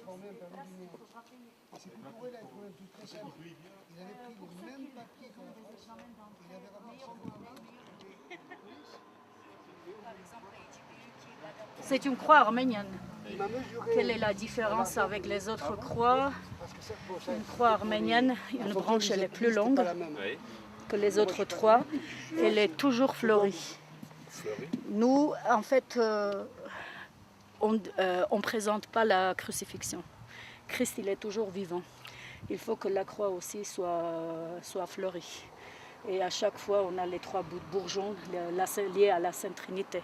transformé en permis linéaire. Et c'est pour eux, là, un problème tout très simple. Il avait pris le même papier que la France, il avait ramassé. C'est une croix arménienne. Quelle est la différence avec les autres croix? Une croix arménienne, une branche elle est plus longue que les autres trois. Elle est toujours fleurie. Nous, en fait, on ne présente pas la crucifixion. Christ, il est toujours vivant. Il faut que la croix aussi soit fleurie. Et à chaque fois, on a les trois bouts de bourgeon liés à la Sainte Trinité.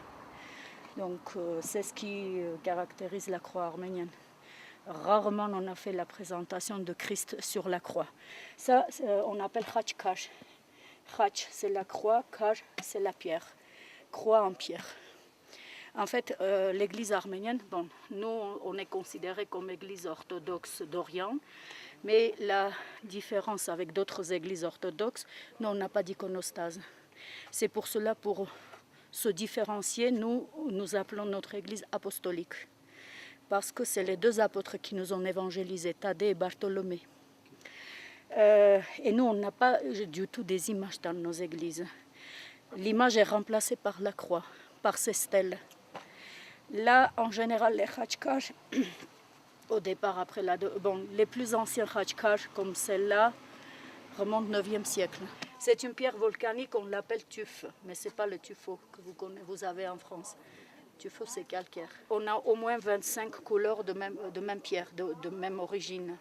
Donc, c'est ce qui caractérise la croix arménienne. Rarement, on a fait la présentation de Christ sur la croix. Ça, on appelle Khach Kash. Khach, c'est la croix, Kash, c'est la pierre. Croix en pierre. En fait, l'église arménienne, bon, nous, on est considéré comme église orthodoxe d'Orient, mais la différence avec d'autres églises orthodoxes, nous, on n'a pas d'iconostase. C'est pour cela, pour se différencier, nous appelons notre église apostolique, parce que c'est les deux apôtres qui nous ont évangélisés, Thaddée et Bartholomée. Et nous, on n'a pas du tout des images dans nos églises. L'image est remplacée par la croix, par ces stèles. Là, en général, les Khachkars, au départ, après les plus anciens Khachkars, comme celle-là, remontent au 9e siècle. C'est une pierre volcanique, on l'appelle tuf, mais ce n'est pas le tuffeau que vous avez en France. Tuffeau, c'est calcaire. On a au moins 25 couleurs de même pierre, de même origine.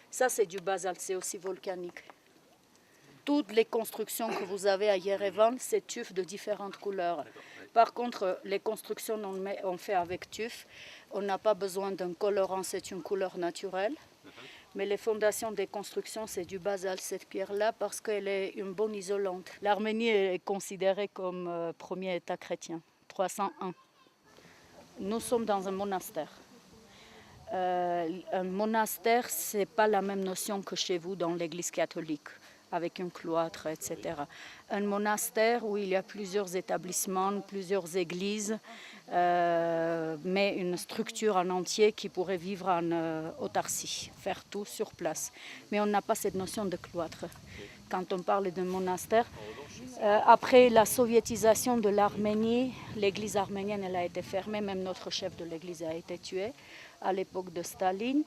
Ça, c'est du basalte, c'est aussi volcanique. Toutes les constructions que vous avez à Yerevan, c'est tuf de différentes couleurs. Par contre, les constructions on fait avec tuf. On n'a pas besoin d'un colorant, c'est une couleur naturelle. Mais les fondations des constructions, c'est du basalte, cette pierre-là, parce qu'elle est une bonne isolante. L'Arménie est considérée comme premier État chrétien, 301. Nous sommes dans un monastère. Un monastère, ce n'est pas la même notion que chez vous dans l'Église catholique, avec un cloître, etc. Un monastère où il y a plusieurs établissements, plusieurs églises, mais une structure en entier qui pourrait vivre en autarcie, faire tout sur place. Mais on n'a pas cette notion de cloître. Quand on parle d'un monastère, après la soviétisation de l'Arménie, l'église arménienne elle a été fermée, même notre chef de l'église a été tué à l'époque de Staline,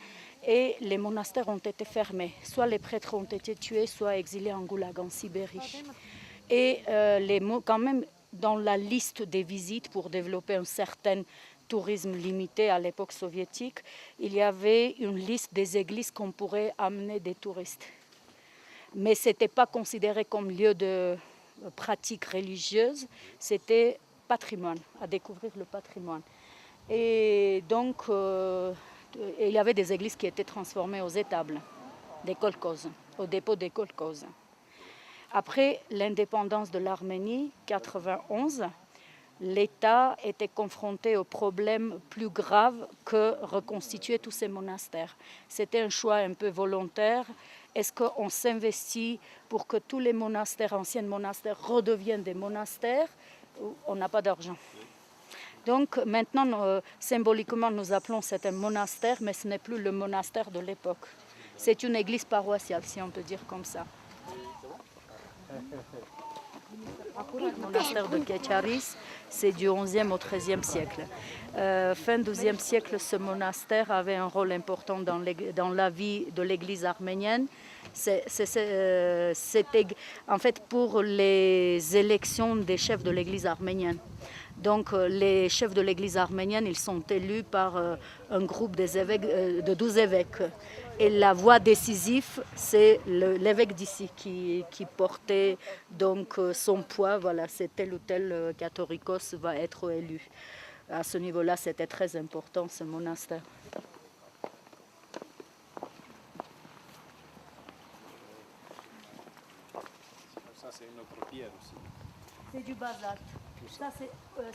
et les monastères ont été fermés. Soit les prêtres ont été tués, soit exilés en goulag, en Sibérie. Et quand même, dans la liste des visites pour développer un certain tourisme limité à l'époque soviétique, il y avait une liste des églises qu'on pourrait amener des touristes. Mais ce n'était pas considéré comme lieu de pratique religieuse, c'était patrimoine, à découvrir le patrimoine. Et donc, il y avait des églises qui étaient transformées aux étables, des kolkhozes, au dépôt des kolkhozes. Après l'indépendance de l'Arménie, 91, l'État était confronté au problème plus grave que reconstituer tous ces monastères. C'était un choix un peu volontaire. Est-ce qu'on s'investit pour que tous les monastères, anciens monastères, redeviennent des monastères? On n'a pas d'argent. Donc maintenant, symboliquement, nous appelons c'est un monastère, mais ce n'est plus le monastère de l'époque. C'est une église paroissiale, si on peut dire comme ça. Le monastère de Kecharis, c'est du 11e au 13e siècle. Fin 12e siècle, ce monastère avait un rôle important dans la vie de l'église arménienne. C'était en fait pour les élections des chefs de l'église arménienne. Donc les chefs de l'église arménienne, ils sont élus par un groupe de 12 évêques. Et la voix décisive, c'est l'évêque d'ici qui portait donc son poids. Voilà, c'est tel ou tel catholicos va être élu. À ce niveau-là, c'était très important, ce monastère. Ça, c'est une autre pierre aussi. C'est du basalte.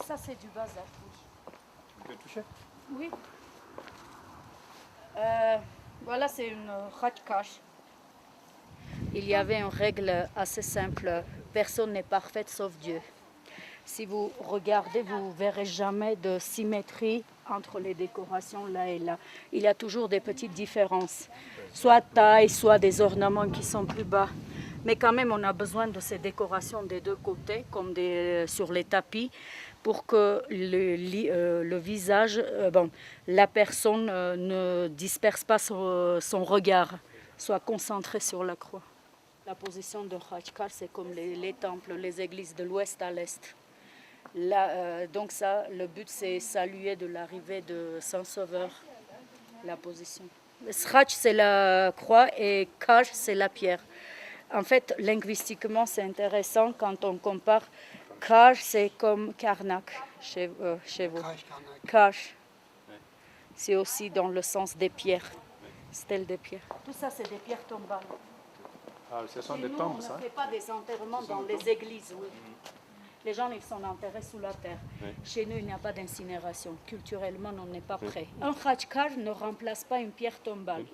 Ça, c'est du basalte, oui. Tu peux toucher? Oui. Voilà, c'est une Khachkars. Il y avait une règle assez simple. Personne n'est parfaite sauf Dieu. Si vous regardez, vous ne verrez jamais de symétrie entre les décorations là et là. Il y a toujours des petites différences, soit taille, soit des ornements qui sont plus bas. Mais quand même, on a besoin de ces décorations des deux côtés, comme sur les tapis, pour que le visage, la personne ne disperse pas son regard, soit concentré sur la croix. La position de Khachkar, c'est comme les temples, les églises de l'ouest à l'est. Là, donc ça, le but, c'est saluer de l'arrivée de Saint-Sauveur, la position. Srach, c'est la croix et Kaj, c'est la pierre. En fait, linguistiquement, c'est intéressant quand on compare. Kaj, c'est comme Karnak chez vous. Kaj, c'est aussi dans le sens des pierres, stèles de pierres. Tout ça, c'est des pierres tombales. Ah, ce sont Chez des nous, tombes, on ça? ne fait pas des enterrements dans les églises. Oui. Les gens, ils sont enterrés sous la terre. Oui. Chez nous, il n'y a pas d'incinération. Culturellement, on n'est pas prêt. Un khachkar ne remplace pas une pierre tombale.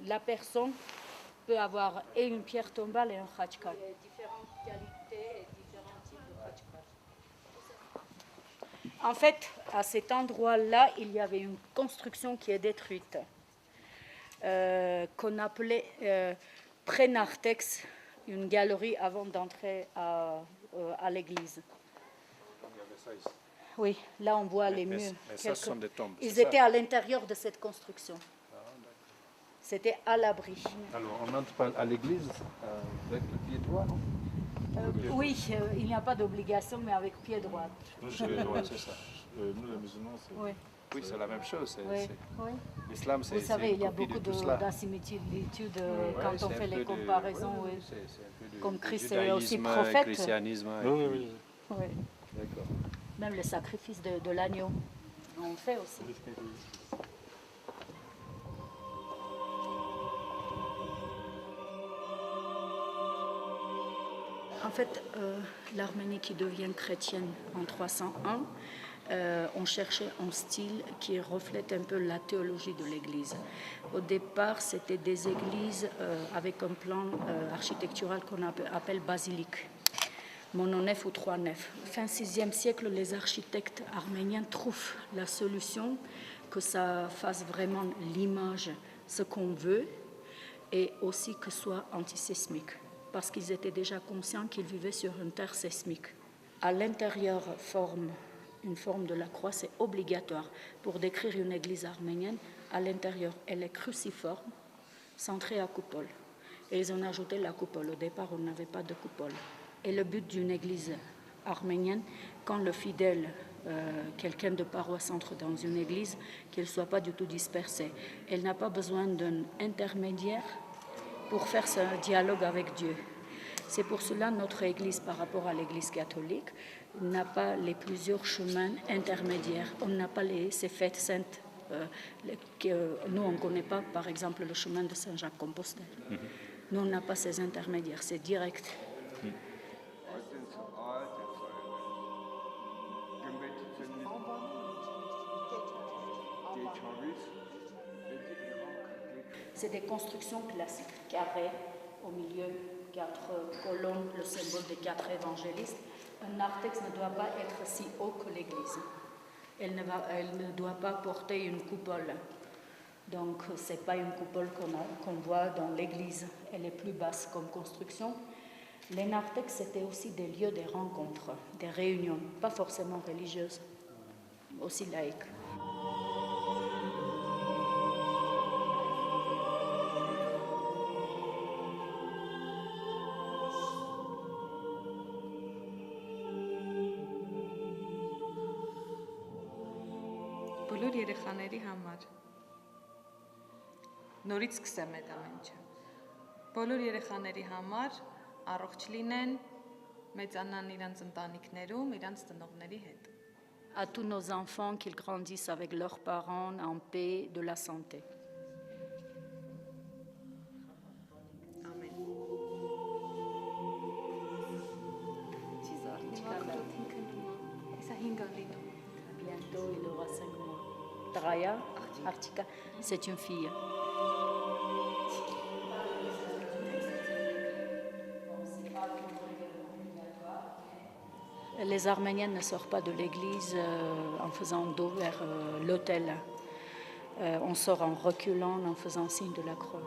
La personne peut avoir et une pierre tombale et un khachkar. Il y a différentes qualités et différents types de khachkar. En fait, à cet endroit-là, il y avait une construction qui est détruite, qu'on appelait pré-narthex, une galerie avant d'entrer à l'église. Oui, là on voit les murs. Mais ça, ce sont des tombes. Ils étaient à l'intérieur de cette construction. C'était à l'abri. Alors, on n'entre pas à l'église avec le pied droit, non? Oui, il n'y a pas d'obligation, mais avec pied droit. Nous, c'est le droit, c'est ça. Nous, les musulmans, c'est... Oui. Oui, c'est la même chose. Oui. Oui. L'islam, c'est Vous savez, il y a une copie beaucoup de tout cela. d'insimilitudes Ouais, quand c'est on un fait peu les de- comparaisons. ouais, Oui. c'est un peu de- Comme de Christ est aussi judaïsme, prophète. christianisme. et Oui, puis- oui, oui. Oui. D'accord. Même le sacrifice de l'agneau, on fait aussi. En fait, l'Arménie qui devient chrétienne en 301, on cherchait un style qui reflète un peu la théologie de l'Église. Au départ, c'était des églises avec un plan architectural qu'on appelle basilique, mononef ou trois nefs. Fin 6e siècle, les architectes arméniens trouvent la solution que ça fasse vraiment l'image, ce qu'on veut, et aussi que ce soit antisismique, parce qu'ils étaient déjà conscients qu'ils vivaient sur une terre sismique. À l'intérieur, une forme de la croix, c'est obligatoire. Pour décrire une église arménienne, à l'intérieur, elle est cruciforme, centrée à coupole. Et ils ont ajouté la coupole. Au départ, on n'avait pas de coupole. Et le but d'une église arménienne, quand le fidèle, quelqu'un de paroisse entre dans une église, qu'elle ne soit pas du tout dispersée. Elle n'a pas besoin d'un intermédiaire pour faire ce dialogue avec Dieu. C'est pour cela que notre Église, par rapport à l'Église catholique, n'a pas les plusieurs chemins intermédiaires. On n'a pas ces fêtes saintes. Nous, on ne connaît pas, par exemple, le chemin de Saint-Jacques-Compostelle. Nous, on n'a pas ces intermédiaires, c'est direct. C'est des constructions classiques, carrées, au milieu, 4 colonnes, le symbole des 4 évangélistes. Un narthex ne doit pas être si haut que l'église. Elle ne doit pas porter une coupole. Donc, ce n'est pas une coupole qu'on voit dans l'église. Elle est plus basse comme construction. Les narthex, c'était aussi des lieux de rencontres, des réunions, pas forcément religieuses, aussi laïques. Բոլոր երեխաների համար։ Նորից սկսեմ այդ ամենը։ Բոլոր երեխաների համար առողջ լինեն, մեծանան իրանց ընտանիքներում, իրանց ծնողների հետ։ À tous nos enfants qu'ils grandissent avec leurs parents en paix, de la santé. Ամեն։ Սա 5 լինում։ Bientôt, il aura 5 mois. Draya, Artika, c'est une fille. Les Arméniens ne sortent pas de l'église en faisant dos vers l'autel. On sort en reculant, en faisant signe de la croix.